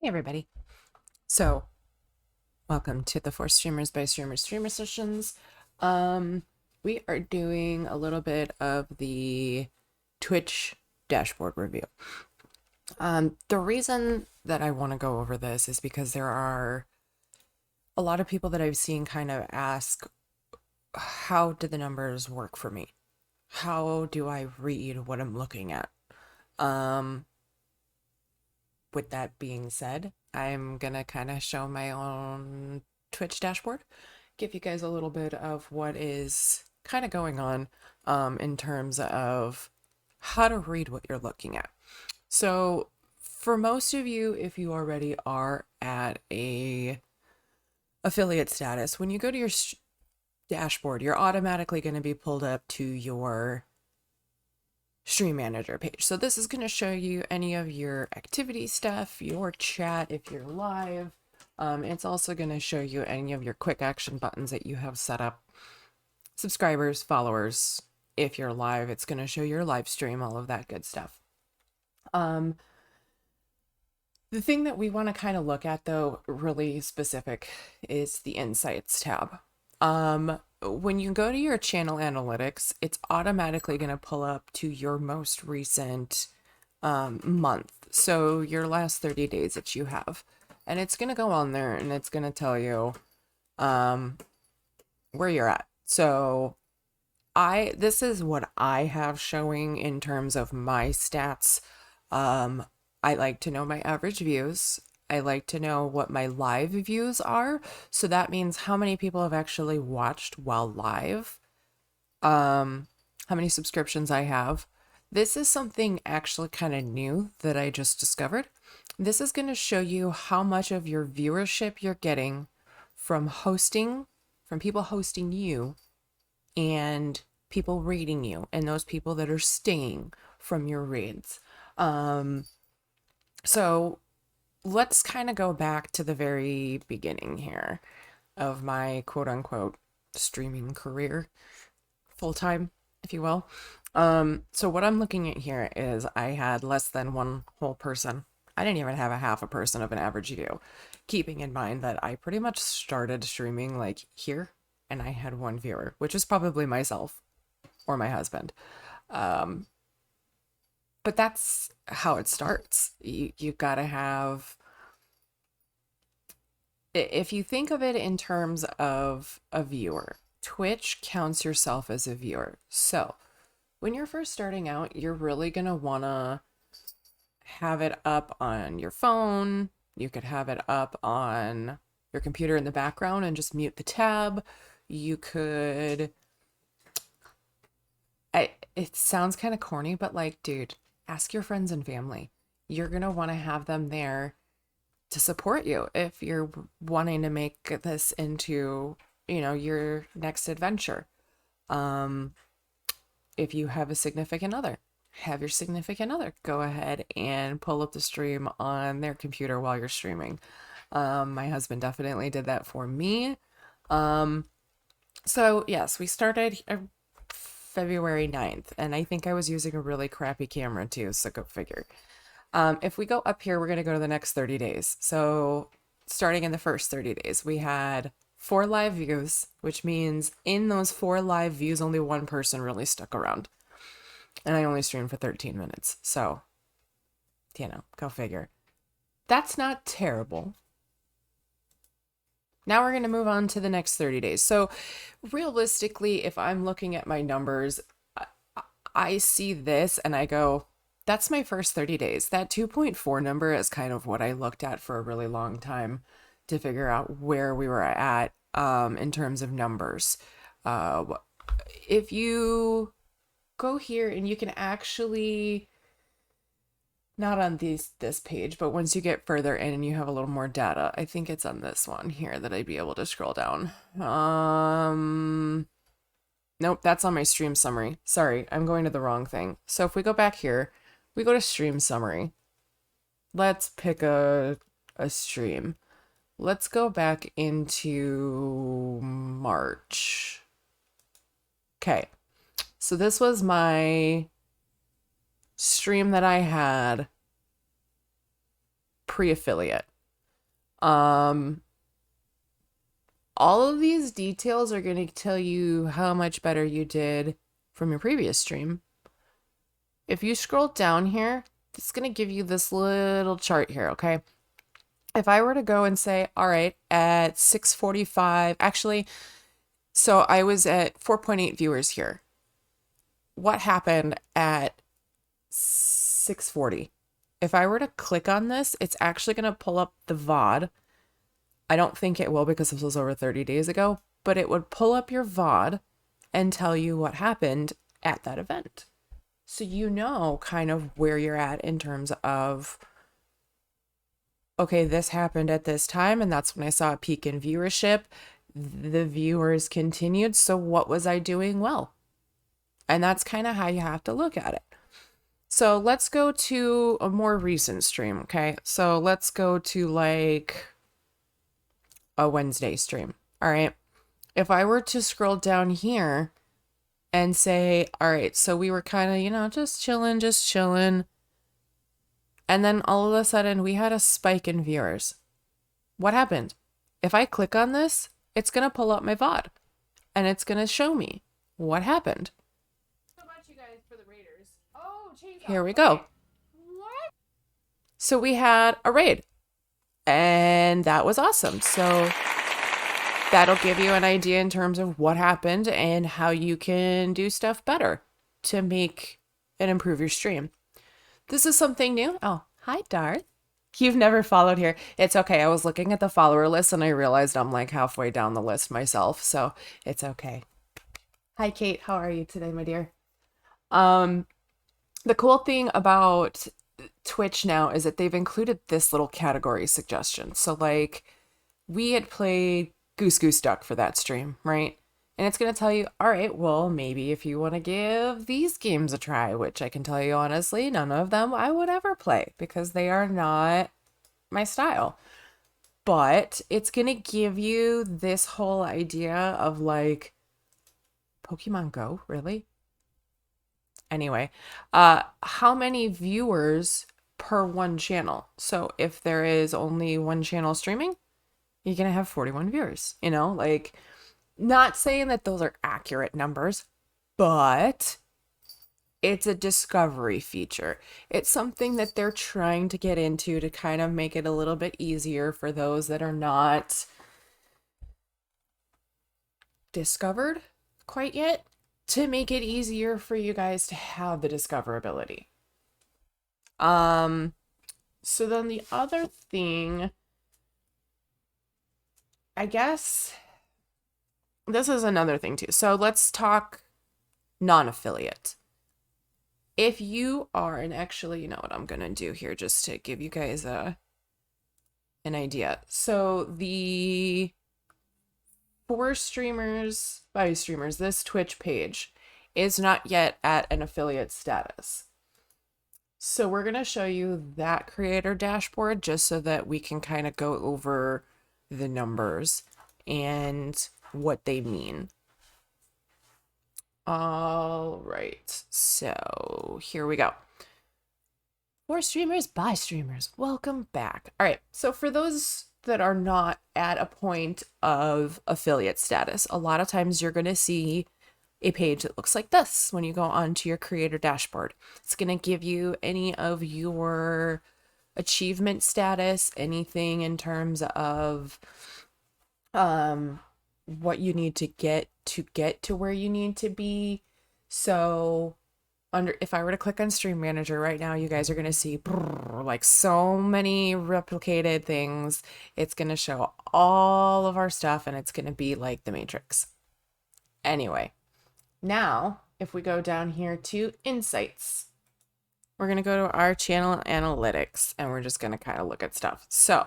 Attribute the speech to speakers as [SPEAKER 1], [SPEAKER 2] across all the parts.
[SPEAKER 1] Hey everybody. So, welcome to the For Streamers by Streamer Streamer Sessions. Um, we are doing a little bit of the Twitch dashboard review. The reason that I want to go over this is because there are a lot of people that I've seen kind of ask, how do the numbers work for me? How do I read what I'm looking at? Um, with that being said, I'm gonna kind of show my own Twitch dashboard, give you guys a little bit of what is kind of going on in terms of how to read what you're looking at. So, for most of you, if you already are at a affiliate status, when you go to your dashboard, you're automatically going to be pulled up to your Stream Manager page. So this is going to show you any of your activity stuff, your chat if you're live. It's also going to show you any of your quick action buttons that you have set up. Subscribers, followers, if you're live, it's going to show your live stream, all of that good stuff. The thing that we want to kind of look at, though, really specific, is the Insights tab. When you go to your channel analytics, it's automatically going to pull up to your most recent month. So your last 30 days that you have. And it's going to go on there and it's going to tell you where you're at. So this is what I have showing in terms of my stats. I like to know my average views. I like to know what my live views are. So that means how many people have actually watched while live, how many subscriptions I have. This is something actually kind of new that I just discovered. This is going to show you how much of your viewership you're getting from people hosting you and people reading you, and those people that are staying from your reads. So let's kind of go back to the very beginning here of my quote unquote streaming career, full time, if you will. So what I'm looking at here is I had less than one whole person. I didn't even have a half a person of an average view, keeping in mind that I pretty much started streaming like here and I had one viewer, which is probably myself or my husband. But that's how it starts. You gotta have, if you think of it in terms of a viewer, Twitch counts yourself as a viewer. So when you're first starting out, you're really gonna wanna have it up on your phone. You could have it up on your computer in the background and just mute the tab. You could, it sounds kind of corny, but like, dude, ask your friends and family. You're gonna want to have them there to support you if you're wanting to make this into, your next adventure. If you have a significant other, have your significant other go ahead and pull up the stream on their computer while you're streaming. My husband definitely did that for me. So yes, we started February 9th, and I think I was using a really crappy camera too, so go figure. If we go up here, we're going to go to the next 30 days. So starting in the first 30 days, we had 4 live views, which means in those 4 live views, only one person really stuck around. And I only streamed for 13 minutes. So, go figure. That's not terrible. Now we're going to move on to the next 30 days. So realistically, if I'm looking at my numbers, I see this and I go, that's my first 30 days. That 2.4 number is kind of what I looked at for a really long time to figure out where we were at in terms of numbers. If you go here and you can actually, not on this page, but once you get further in and you have a little more data, I think it's on this one here that I'd be able to scroll down. Nope, that's on my stream summary. Sorry, I'm going to the wrong thing. So if we go back here, we go to stream summary. Let's pick a stream. Let's go back into March. Okay, so this was my stream that I had pre-affiliate. All of these details are going to tell you how much better you did from your previous stream. If you scroll down here, it's going to give you this little chart here, okay? If I were to go and say, all right, at 6:45, actually, so I was at 4.8 viewers here. What happened at 6:40? If I were to click on this, it's actually going to pull up the VOD. I don't think it will because this was over 30 days ago, but it would pull up your VOD and tell you what happened at that event. So you know kind of where you're at in terms of, okay, this happened at this time, and that's when I saw a peak in viewership. The viewers continued, so what was I doing well? And that's kind of how you have to look at it. So let's go to a more recent stream, okay? So let's go to like a Wednesday stream, all right? If I were to scroll down here and say, all right, so we were kind of, you know, just chilling. And then all of a sudden we had a spike in viewers. What happened? If I click on this, it's going to pull up my VOD and it's going to show me what happened. So much, you guys, for the Raiders. Oh, here we go. What? So we had a raid and that was awesome. So that'll give you an idea in terms of what happened and how you can do stuff better to make and improve your stream. This is something new. Oh, hi, Darth. You've never followed here. It's okay. I was looking at the follower list and I realized I'm like halfway down the list myself. So it's okay. Hi, Kate. How are you today, my dear? The cool thing about Twitch now is that they've included this little category suggestion. So like we had played Goose Goose Duck for that stream, right? And it's going to tell you, all right, well, maybe if you want to give these games a try, which I can tell you honestly, none of them I would ever play because they are not my style. But it's going to give you this whole idea of like, Pokemon Go, really? Anyway, how many viewers per one channel? So if there is only one channel streaming, you're going to have 41 viewers, you know, like not saying that those are accurate numbers, but it's a discovery feature. It's something that they're trying to get into to kind of make it a little bit easier for those that are not discovered quite yet, to make it easier for you guys to have the discoverability. So then the other thing, I guess this is another thing too. So let's talk non-affiliate. If you are, and actually, you know what I'm going to do here just to give you guys an idea. So the For Streamers by Streamers, this Twitch page is not yet at an affiliate status. So we're going to show you that creator dashboard just so that we can kind of go over the numbers and what they mean. All right, so here we go. For Streamers by Streamers, welcome back. All right, so for those that are not at a point of affiliate status, a lot of times you're going to see a page that looks like this when you go onto your creator dashboard. It's going to give you any of your achievement status, anything in terms of what you need to get to where you need to be. So if I were to click on Stream Manager right now, you guys are going to see like so many replicated things. It's going to show all of our stuff and it's going to be like the Matrix. Anyway, now if we go down here to Insights, we're going to go to our channel analytics and we're just going to kind of look at stuff. So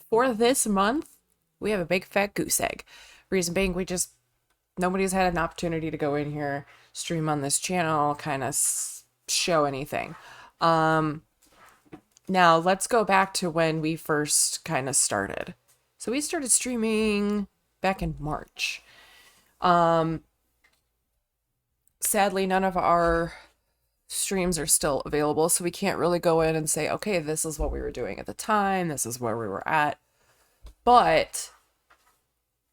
[SPEAKER 1] for this month, we have a big fat goose egg. Reason being, nobody's had an opportunity to go in here, stream on this channel, kind of show anything. Now let's go back to when we first kind of started. So we started streaming back in March. Sadly, none of our streams are still available, so we can't really go in and say, okay, this is what we were doing at the time, this is where we were at. But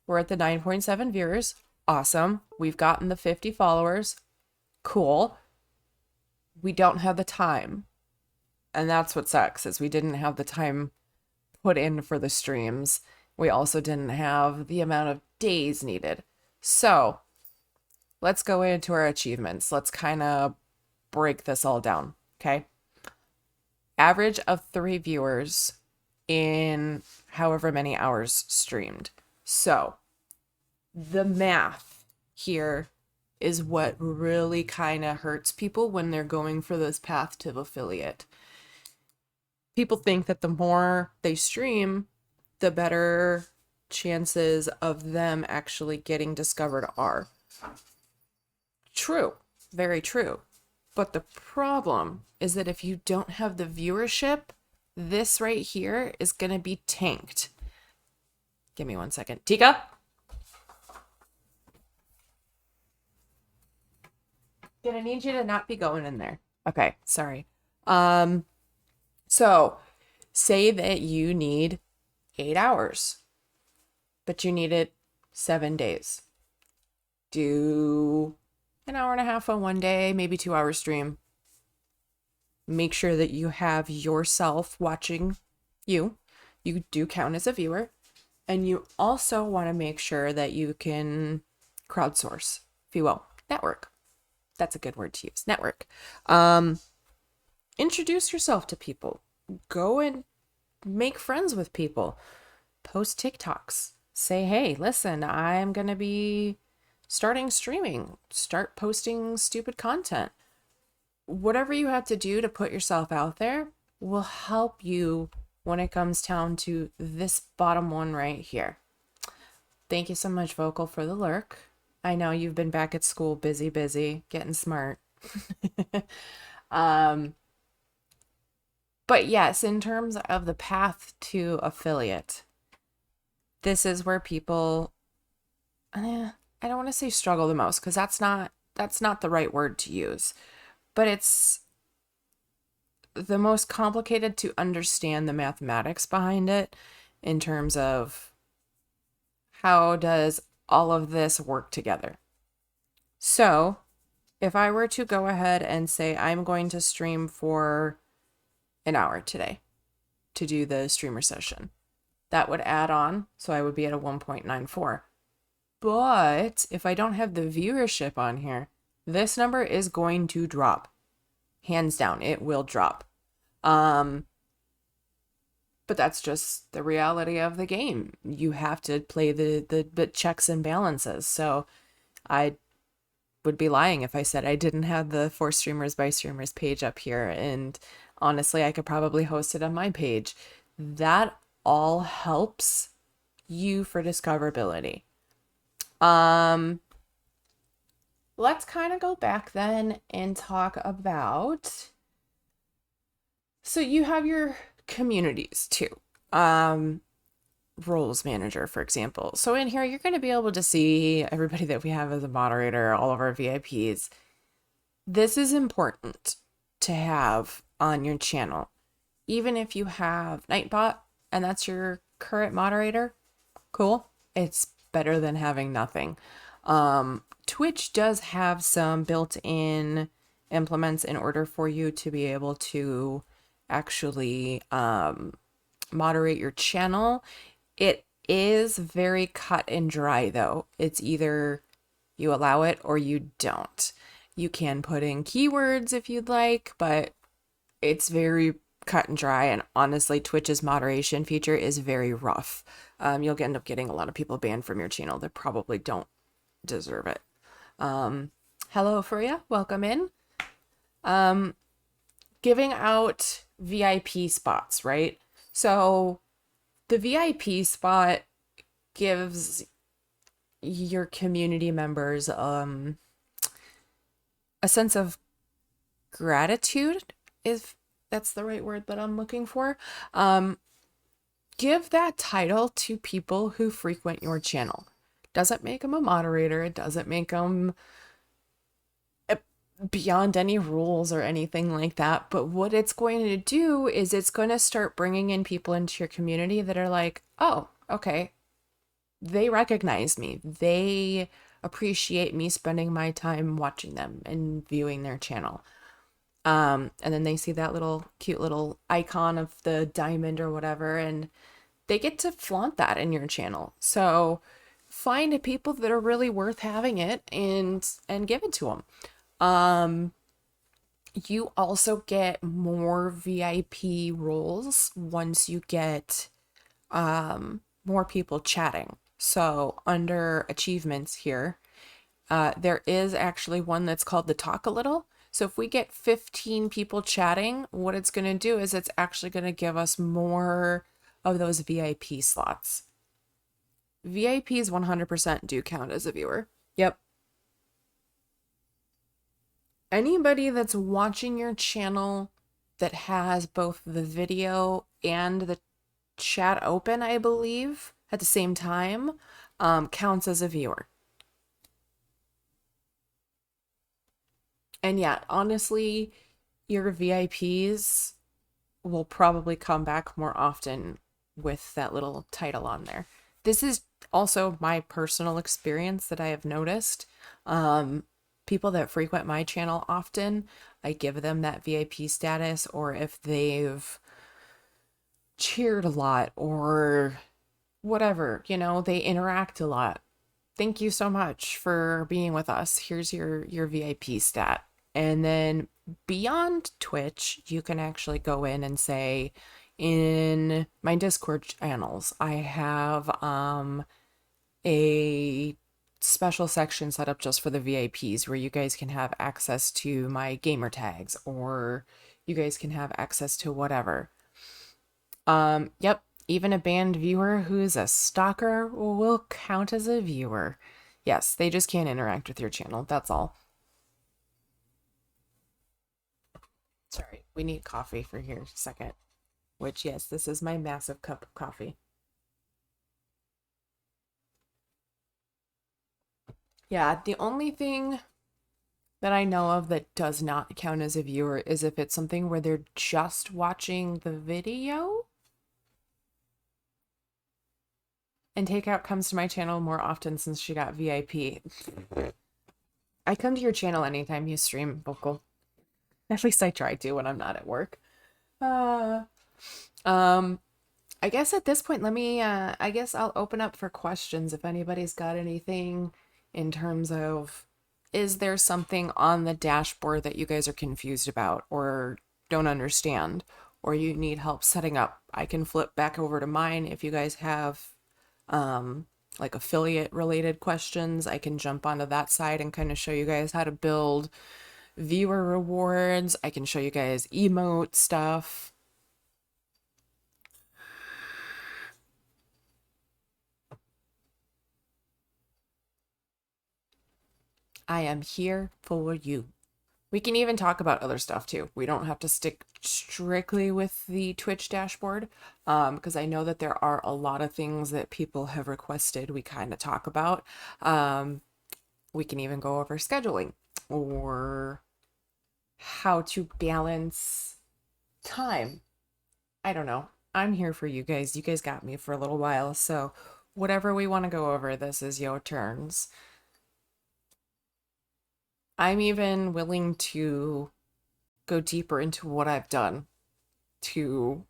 [SPEAKER 1] we're at the 9.7 viewers. Awesome. We've gotten the 50 followers. Cool. We don't have the time. And that's what sucks, is we didn't have the time put in for the streams. We also didn't have the amount of days needed. So let's go into our achievements. Let's kind of break this all down, okay? Average of 3 viewers in however many hours streamed. So the math here is what really kind of hurts people when they're going for this path to affiliate. People think that the more they stream, the better chances of them actually getting discovered are. True, very true. But the problem is that if you don't have the viewership, this right here is going to be tanked. Give me 1 second. Tika? Gonna need you to not be going in there. Okay, sorry. So say that you need 8 hours, but you need it 7 days. Do an hour and a half on one day, maybe 2 hour stream. Make sure that you have yourself watching you. You do count as a viewer. And you also want to make sure that you can crowdsource, if you will, network. That's a good word to use, network. Introduce yourself to people. Go and make friends with people. Post TikToks. Say, hey, listen, I'm going to be starting streaming. Start posting stupid content. Whatever you have to do to put yourself out there will help you when it comes down to this bottom one right here. Thank you so much, Vocal, for the lurk. I know you've been back at school, busy, getting smart. But yes, in terms of the path to affiliate, this is where people, I don't want to say struggle the most, because that's not the right word to use, but it's the most complicated to understand the mathematics behind it in terms of how does all of this work together. So if I were to go ahead and say I'm going to stream for an hour today to do the streamer session, that would add on, so I would be at a 1.94. But if I don't have the viewership on here, this number is going to drop. Hands down, it will drop. But that's just the reality of the game. You have to play the checks and balances. So I would be lying if I said I didn't have the For Streamers by Streamers page up here. And honestly, I could probably host it on my page. That all helps you for discoverability. Let's kind of go back then and talk about, so you have your communities too. Roles manager, for example. So in here, you're going to be able to see everybody that we have as a moderator, all of our VIPs. This is important to have on your channel. Even if you have Nightbot and that's your current moderator, cool. It's better than having nothing. Twitch does have some built-in implements in order for you to be able to actually moderate your channel. It is very cut and dry though. It's either you allow it or you don't. You can put in keywords if you'd like, but it's very cut and dry. And honestly, Twitch's moderation feature is very rough. You'll end up getting a lot of people banned from your channel that probably don't deserve it. Hello, Furia. Welcome in. Giving out VIP spots, right? So the VIP spot gives your community members a sense of gratitude, if that's the right word that I'm looking for. Give that title to people who frequent your channel. Doesn't make them a moderator. It doesn't make them beyond any rules or anything like that. But what it's going to do is it's going to start bringing in people into your community that are like, oh, okay, they recognize me. They appreciate me spending my time watching them and viewing their channel. And then they see that little cute little icon of the diamond or whatever, and they get to flaunt that in your channel. So find people that are really worth having it and give it to them. You also get more VIP roles once you get more people chatting. So under achievements here, there is actually one that's called the Talk a Little. So if we get 15 people chatting, what it's going to do is it's actually going to give us more of those VIP slots. VIPs 100% do count as a viewer. Yep. Anybody that's watching your channel that has both the video and the chat open, I believe, at the same time, counts as a viewer. And yeah, honestly, your VIPs will probably come back more often with that little title on there. This is also my personal experience that I have noticed. People that frequent my channel often, I give them that VIP status, or if they've cheered a lot or whatever, they interact a lot. Thank you so much for being with us. Here's your VIP stat. And then beyond Twitch, you can actually go in and say, in my Discord channels, I have a special section set up just for the VIPs where you guys can have access to my gamer tags, or you guys can have access to whatever. Yep, even a banned viewer who's a stalker will count as a viewer. Yes, they just can't interact with your channel, that's all. Sorry, we need coffee for here a second. Which, yes, this is my massive cup of coffee. Yeah, the only thing that I know of that does not count as a viewer is if it's something where they're just watching the video. And Takeout comes to my channel more often since she got VIP. I come to your channel anytime you stream, Vocal. At least I try to when I'm not at work. I guess at this point, I guess I'll open up for questions if anybody's got anything in terms of, is there something on the dashboard that you guys are confused about or don't understand, or you need help setting up? I can flip back over to mine if you guys have like affiliate related questions. I can jump onto that side and kind of show you guys how to build viewer rewards. I can show you guys emote stuff. I am here for you. We can even talk about other stuff too. We don't have to stick strictly with the Twitch dashboard, because I know that there are a lot of things that people have requested we kind of talk about. We can even go over scheduling or how to balance time. I don't know. I'm here for you guys. You guys got me for a little while, so whatever we want to go over, this is your turns. I'm even willing to go deeper into what I've done to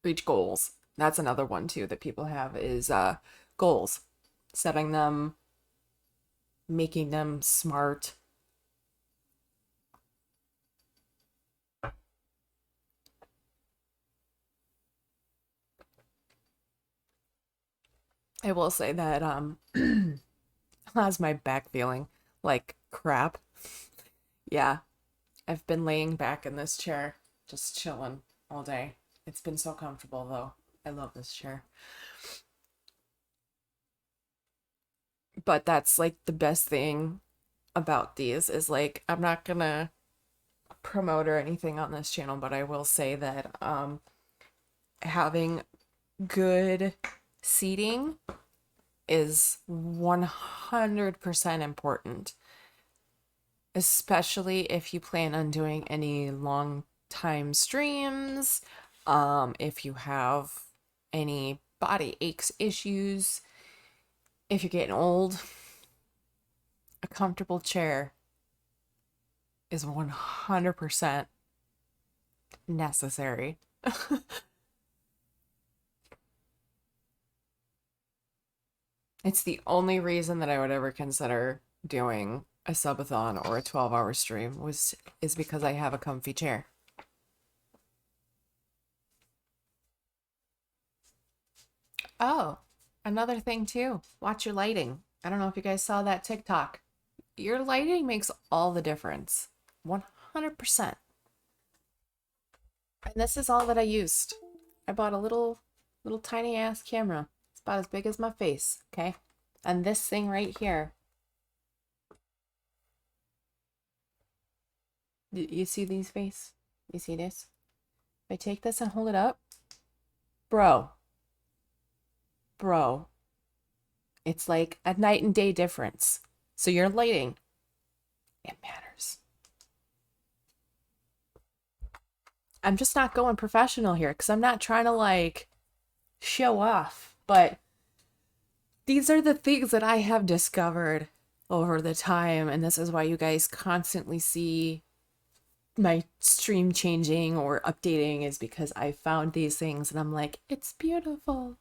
[SPEAKER 1] reach goals. That's another one too that people have is goals. Setting them, making them smart. I will say that how's my back feeling? Like crap. Yeah, I've been laying back in this chair, just chilling all day. It's been so comfortable though. I love this chair. But that's like the best thing about these is like I'm not gonna promote or anything on this channel, but I will say that having good seating is 100% important, especially if you plan on doing any long time streams, if you have any body aches issues, if you're getting old, a comfortable chair is 100% necessary. It's the only reason that I would ever consider doing a subathon or a 12-hour stream is because I have a comfy chair. Oh, another thing too. Watch your lighting. I don't know if you guys saw that TikTok. Your lighting makes all the difference. 100%. And this is all that I used. I bought a little tiny ass camera. It's about as big as my face, okay? And this thing right here. You see these face? You see this? If I take this and hold it up, bro, it's like a night and day difference. So your lighting, it matters. I'm just not going professional here because I'm not trying to like show off, but these are the things that I have discovered over the time, and this is why you guys constantly see my stream changing or updating, is because I found these things and I'm like, it's beautiful.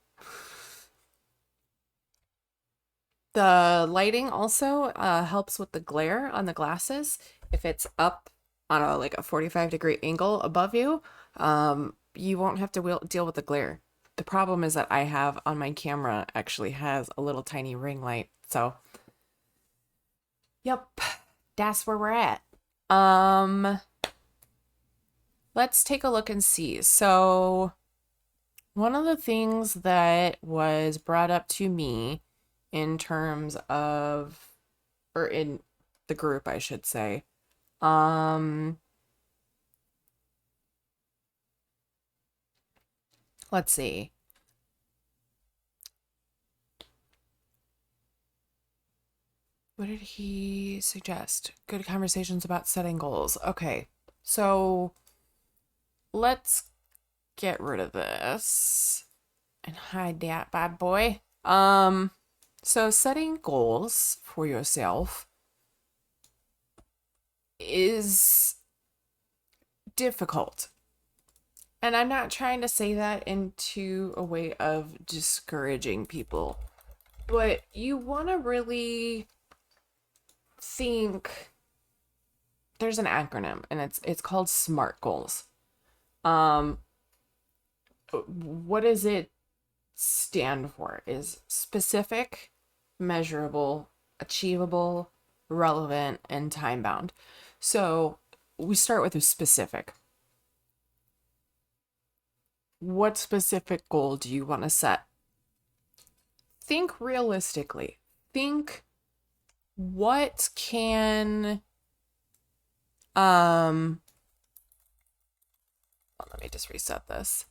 [SPEAKER 1] The lighting also helps with the glare on the glasses. If it's up on a like a 45-degree angle above you, you won't have to deal with the glare. The problem is that I have on my camera actually has a little tiny ring light. So, yep, that's where we're at. Let's take a look and see. So, one of the things that was brought up to me in terms of, or in the group, I should say, let's see. What did he suggest? Good conversations about setting goals. Okay, so let's get rid of this and hide that bad boy. So setting goals for yourself is difficult. And I'm not trying to say that into a way of discouraging people, but you want to really think. There's an acronym and it's called SMART goals. What does it stand for? Is specific, measurable, achievable, relevant, and time bound. So we start with a specific. What specific goal do you want to set? Think realistically. Think what can let me just reset this.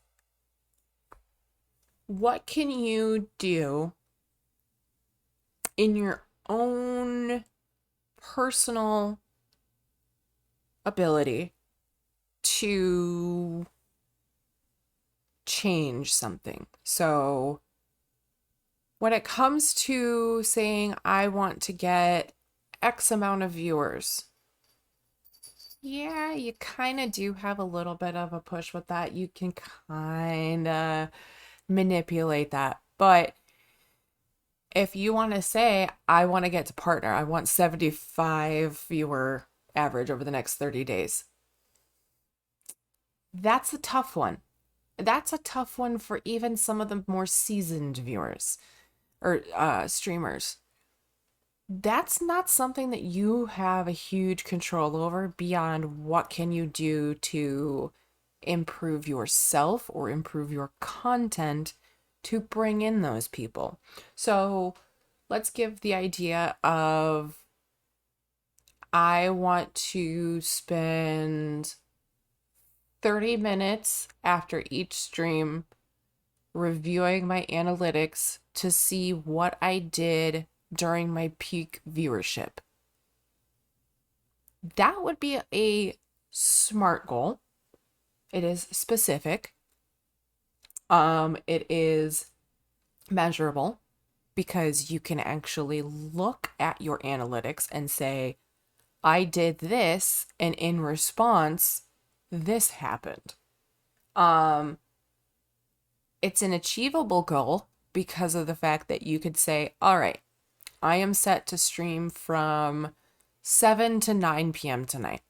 [SPEAKER 1] What can you do in your own personal ability to change something? So when it comes to saying, I want to get X amount of viewers, yeah, you kind of do have a little bit of a push with that. You can kind of manipulate that. But if you want to say, I want to get to partner, I want 75 viewer average over the next 30 days. That's a tough one. That's a tough one for even some of the more seasoned viewers or streamers. That's not something that you have a huge control over beyond what can you do to improve yourself or improve your content to bring in those people. So let's give the idea of, I want to spend 30 minutes after each stream reviewing my analytics to see what I did during my peak viewership. That would be a SMART goal. It is specific. It is measurable because you can actually look at your analytics and say, I did this, and in response, this happened. It's an achievable goal because of the fact that you could say, all right, I am set to stream from 7 to 9 p.m. tonight.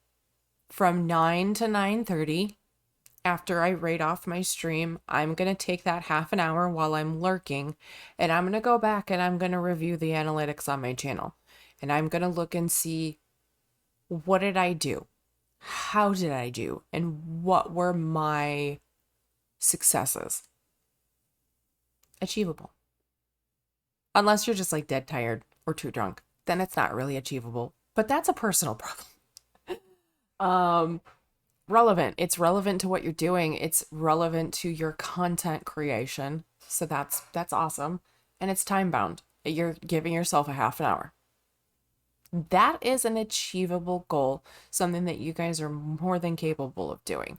[SPEAKER 1] From 9 to 9:30, after I rate off my stream, I'm going to take that half an hour while I'm lurking, and I'm going to go back and I'm going to review the analytics on my channel. And I'm going to look and see, what did I do? How did I do? And what were my successes? Achievable. Unless you're just like dead tired or too drunk, then it's not really achievable. But that's a personal problem. Relevant. It's relevant to what you're doing. It's relevant to your content creation. So that's awesome. And it's time bound. You're giving yourself a half an hour. That is an achievable goal, something that you guys are more than capable of doing.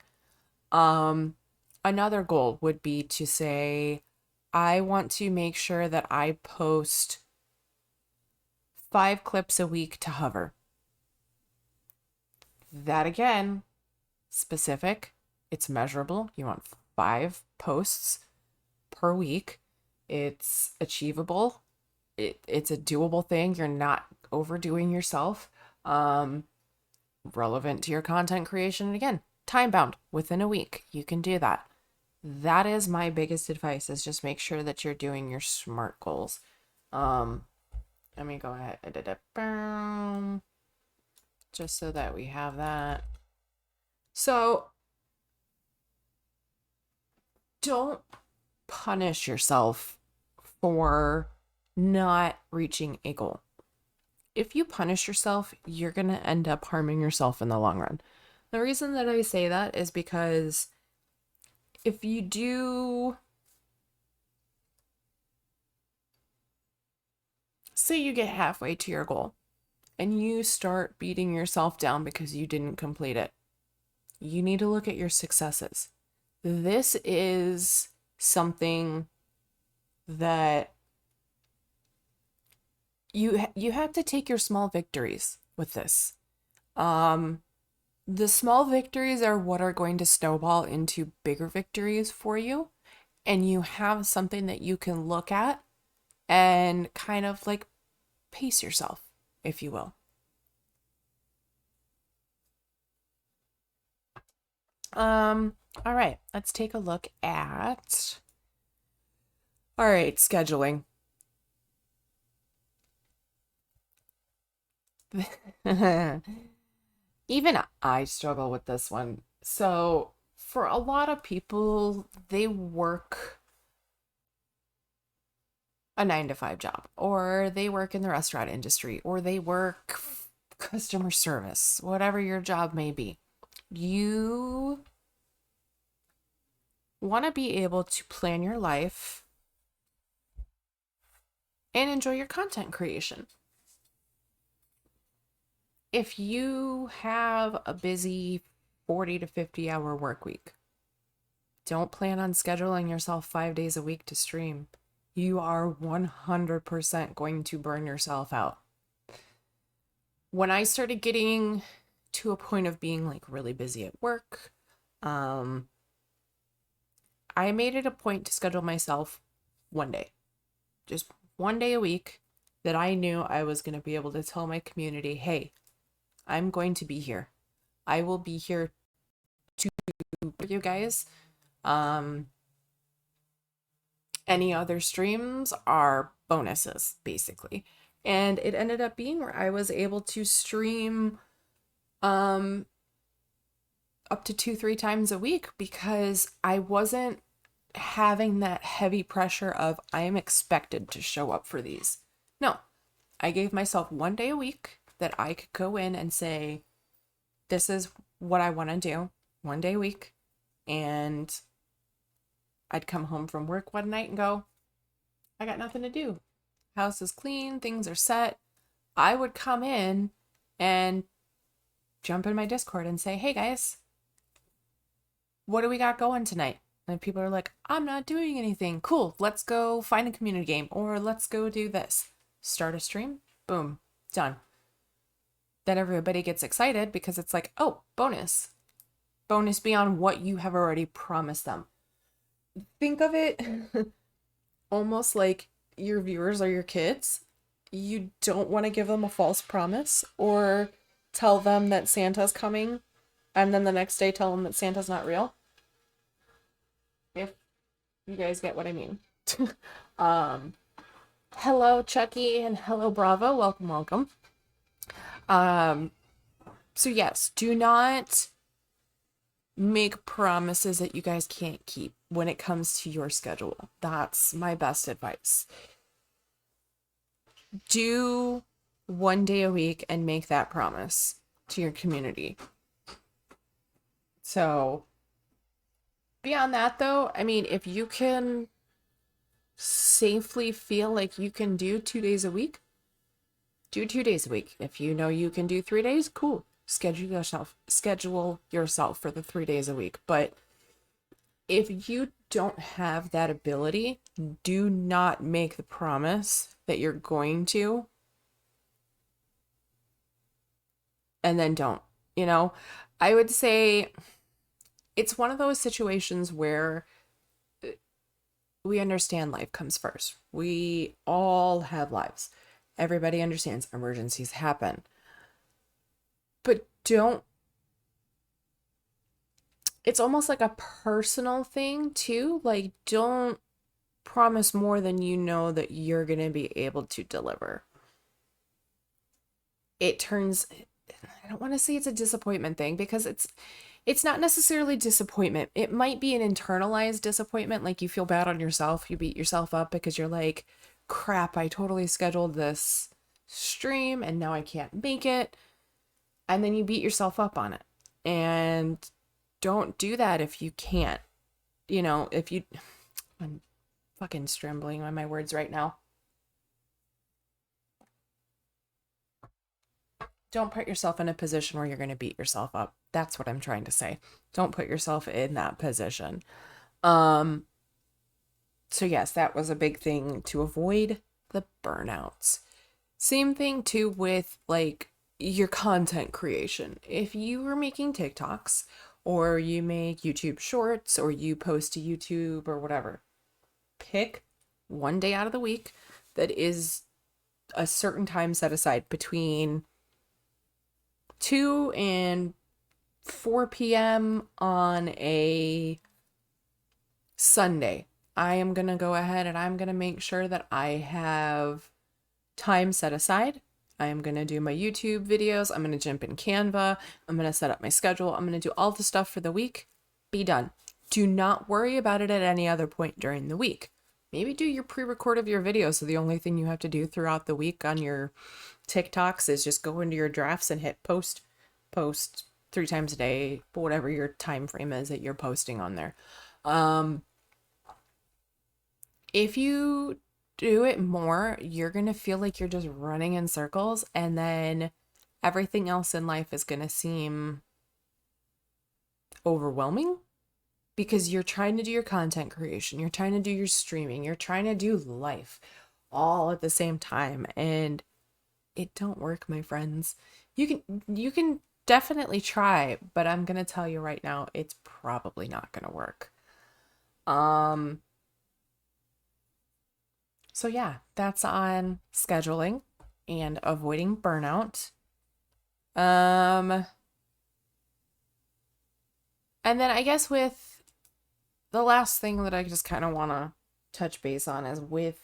[SPEAKER 1] Another goal would be to say, I want to make sure that I post 5 clips a week to Hover. That again, specific, it's measurable. You want 5 posts per week. It's achievable. It's a doable thing. You're not overdoing yourself. Relevant to your content creation. And again, time bound within a week. You can do that. That is my biggest advice, is just make sure that you're doing your SMART goals. Let me go ahead. Just so that we have that. So don't punish yourself for not reaching a goal. If you punish yourself, you're going to end up harming yourself in the long run. The reason that I say that is because if you do, say you get halfway to your goal and you start beating yourself down because you didn't complete it, you need to look at your successes. This is something that you have to take your small victories with this. The small victories are what are going to snowball into bigger victories for you. And you have something that you can look at and kind of like pace yourself, if you will. All right, let's take a look at, all right, scheduling. Even I struggle with this one. So for a lot of people, they work a 9-to-5 job, or they work in the restaurant industry, or they work customer service, whatever your job may be. You want to be able to plan your life and enjoy your content creation. If you have a busy 40 to 50 hour work week, don't plan on scheduling yourself 5 days a week to stream. You are 100% going to burn yourself out. When I started getting to a point of being like really busy at work, I made it a point to schedule myself one day, just one day a week, that I knew I was going to be able to tell my community, hey, I'm going to be here. I will be here to you guys. Any other streams are bonuses, basically. And it ended up being where I was able to stream up to 2-3 times a week because I wasn't having that heavy pressure of I am expected to show up for these. No, I gave myself one day a week that I could go in and say, this is what I want to do one day a week. And I'd come home from work one night and go, I got nothing to do. House is clean, things are set. I would come in and jump in my Discord and say, hey guys, what do we got going tonight? And people are like, I'm not doing anything. Cool, let's go find a community game, or let's go do this. Start a stream, boom, done. Then everybody gets excited because it's like, oh, bonus. Bonus beyond what you have already promised them. Think of it almost like your viewers are your kids. You don't want to give them a false promise or tell them that Santa's coming and then the next day tell them that Santa's not real. If you guys get what I mean. Hello, Chucky, and hello, Bravo. Welcome, welcome. So yes, do not make promises that you guys can't keep when it comes to your schedule. That's my best advice. Do one day a week and make that promise to your community. So beyond that though, I mean, if you can safely feel like you can do 2 days a week, do 2 days a week. If you know you can do 3 days, cool. Schedule yourself for the 3 days a week. But if you don't have that ability, do not make the promise that you're going to and then don't. You know, I would say it's one of those situations where we understand life comes first. We all have lives. Everybody understands emergencies happen. But it's almost like a personal thing too. Like, don't promise more than you know that you're going to be able to deliver. I don't want to say it's a disappointment thing because it's not necessarily disappointment. It might be an internalized disappointment. Like you feel bad on yourself. You beat yourself up because you're like, crap, I totally scheduled this stream and now I can't make it. And then you beat yourself up on it. And don't do that if you can't. You know, I'm fucking strumbling on my words right now. Don't put yourself in a position where you're going to beat yourself up. That's what I'm trying to say. Don't put yourself in that position. So yes, that was a big thing to avoid the burnouts. Same thing too with like your content creation. If you were making TikToks or you make YouTube shorts or you post to YouTube or whatever, pick one day out of the week that is a certain time set aside between 2 and 4 p.m. on a Sunday. I am going to go ahead and I'm going to make sure that I have time set aside. I am going to do my YouTube videos. I'm going to jump in Canva. I'm going to set up my schedule. I'm going to do all the stuff for the week. Be done. Do not worry about it at any other point during the week. Maybe do your pre-record of your videos. So the only thing you have to do throughout the week on your TikToks is just go into your drafts and hit post 3 times a day, whatever your time frame is that you're posting on there. If you do it more, you're going to feel like you're just running in circles, and then everything else in life is going to seem overwhelming because you're trying to do your content creation, you're trying to do your streaming, you're trying to do life all at the same time, and it don't work, my friends. You can definitely try, but I'm going to tell you right now, it's probably not going to work. So yeah, that's on scheduling and avoiding burnout. And then I guess with the last thing that I just kind of want to touch base on is with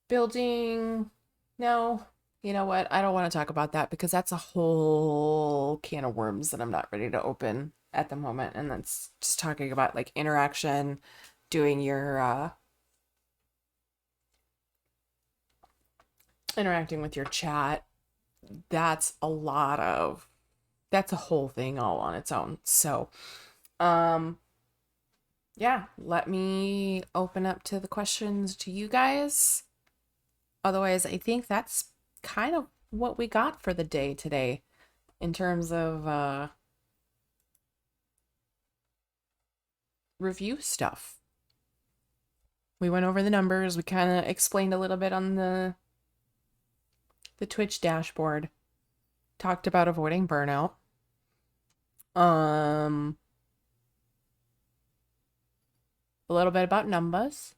[SPEAKER 1] building. No, you know what? I don't want to talk about that because that's a whole can of worms that I'm not ready to open at the moment. And that's just talking about like interaction, doing your, interacting with your chat. That's a whole thing all on its own. So, yeah, let me open up to the questions to you guys. Otherwise, I think that's kind of what we got for the day today in terms of review stuff. We went over the numbers. We kind of explained a little bit on the Twitch dashboard. Talked about avoiding burnout. Um, a little bit about numbers.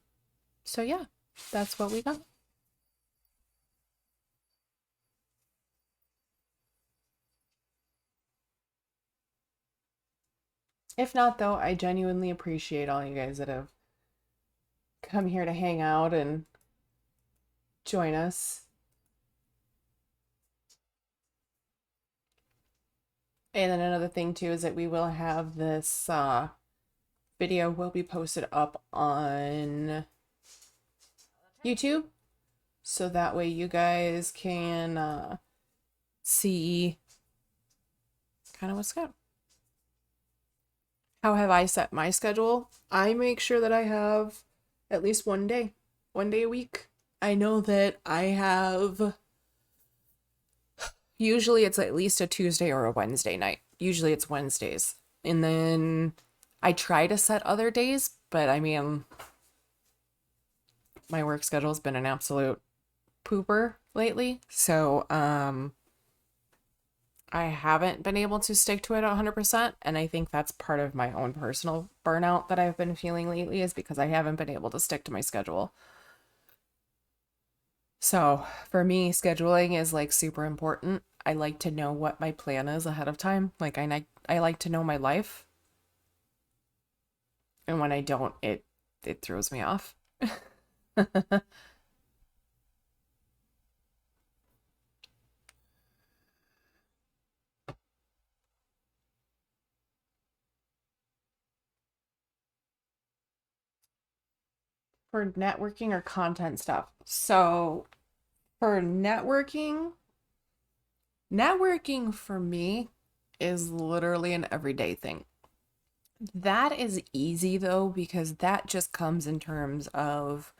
[SPEAKER 1] So yeah, that's what we got. If not, though, I genuinely appreciate all you guys that have come here to hang out and join us. And then another thing too is that we will have this video will be posted up on YouTube. So that way you guys can see kind of what's going. How have I set my schedule? I make sure that I have at least one day a week. I know that I have, usually it's at least a Tuesday or a Wednesday night. Usually it's Wednesdays. And then I try to set other days, but I mean, my work schedule's been an absolute pooper lately. So, I haven't been able to stick to it 100%. And I think that's part of my own personal burnout that I've been feeling lately is because I haven't been able to stick to my schedule. So for me, scheduling is like super important. I like to know what my plan is ahead of time. Like I like to know my life. And when I don't, it throws me off. For networking or content stuff. So for networking for me is literally an everyday thing. That is easy though, because that just comes in terms of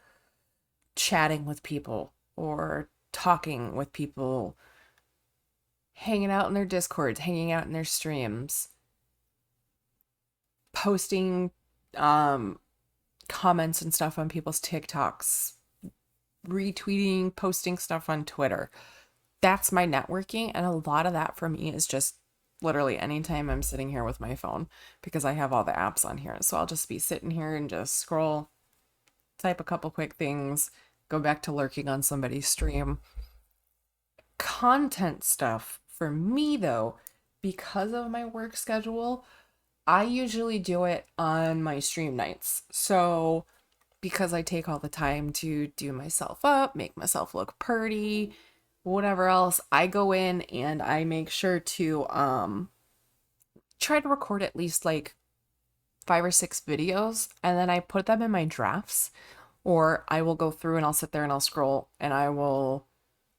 [SPEAKER 1] chatting with people or talking with people, hanging out in their discords, hanging out in their streams, posting um comments and stuff on people's TikToks, retweeting, posting stuff on Twitter. That's my networking. And a lot of that for me is just literally anytime I'm sitting here with my phone because I have all the apps on here. So I'll just be sitting here and just scroll, type a couple quick things, go back to lurking on somebody's stream. Content stuff for me, though, because of my work schedule, I usually do it on my stream nights. So because I take all the time to do myself up, make myself look pretty, whatever else, I go in and I make sure to try to record at least like 5 or 6 videos and then I put them in my drafts, or I will go through and I'll sit there and I'll scroll and I will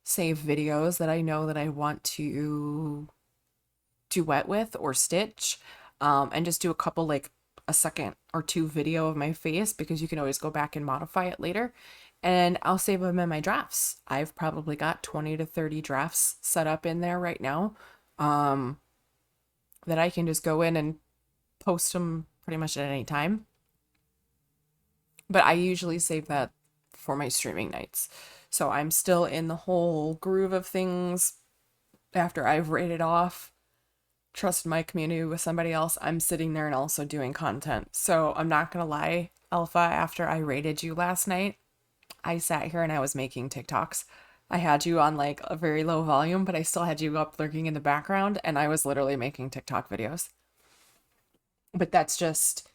[SPEAKER 1] save videos that I know that I want to duet with or stitch, and just do a couple like a second or two video of my face because you can always go back and modify it later, and I'll save them in my drafts. I've probably got 20 to 30 drafts set up in there right now, um, that I can just go in and post them pretty much at any time. But I usually save that for my streaming nights. So I'm still in the whole groove of things after I've rated off Trust My Community with somebody else. I'm sitting there and also doing content. So I'm not going to lie, Alpha, after I rated you last night, I sat here and I was making TikToks. I had you on like a very low volume, but I still had you up lurking in the background and I was literally making TikTok videos. But that's just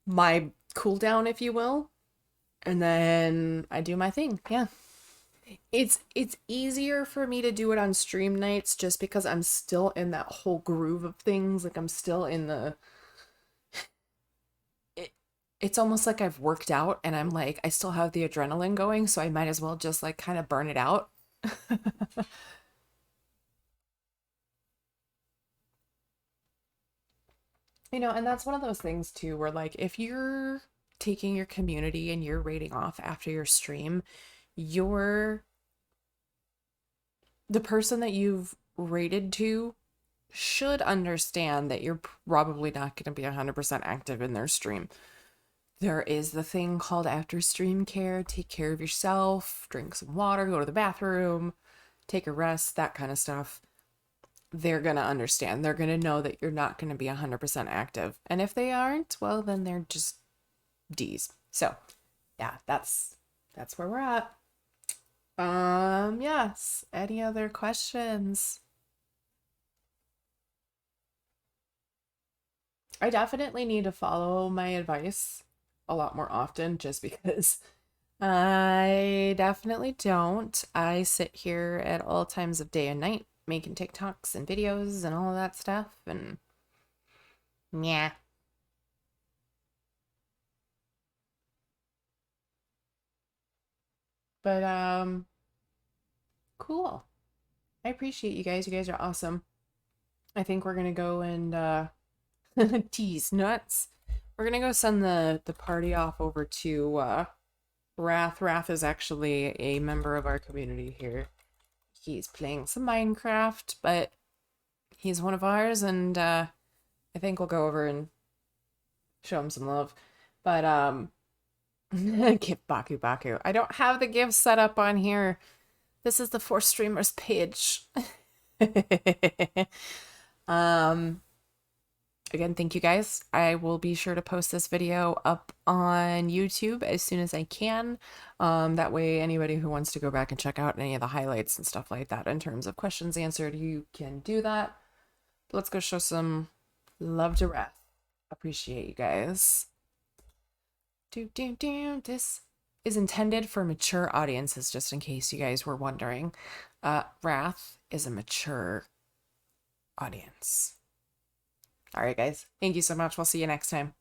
[SPEAKER 1] my cool down, if you will. And then I do my thing. Yeah. It's easier for me to do it on stream nights just because I'm still in that whole groove of things. Like I'm still in the it, it's almost like I've worked out and I'm like I still have the adrenaline going, so I might as well just like kind of burn it out. And that's one of those things too, where like if you're taking your community and you're rating off after your stream, you're the person that you've rated to should understand that you're probably not going to be 100% active in their stream. There is the thing called after stream care. Take care of yourself, drink some water, go to the bathroom, take a rest, that kind of stuff. They're going to understand. They're going to know that you're not going to be 100% active. And if they aren't, well, then they're just D's. So, yeah, that's where we're at. Yes. Any other questions? I definitely need to follow my advice a lot more often just because I definitely don't. I sit here at all times of day and night making TikToks and videos and all of that stuff, and yeah. But cool. I appreciate you guys. You guys are awesome. I think we're gonna go and tease nuts. We're gonna go send the party off over to Wrath. Wrath is actually a member of our community here. He's playing some Minecraft, but he's one of ours, and I think we'll go over and show him some love. But give Baku Baku. I don't have the gifts set up on here. This is the Force Streamers page. Again, thank you guys. I will be sure to post this video up on YouTube as soon as I can. That way anybody who wants to go back and check out any of the highlights and stuff like that in terms of questions answered, you can do that. But let's go show some love to Wrath. Appreciate you guys. This is intended for mature audiences, just in case you guys were wondering. Wrath is a mature audience. All right, guys. Thank you so much. We'll see you next time.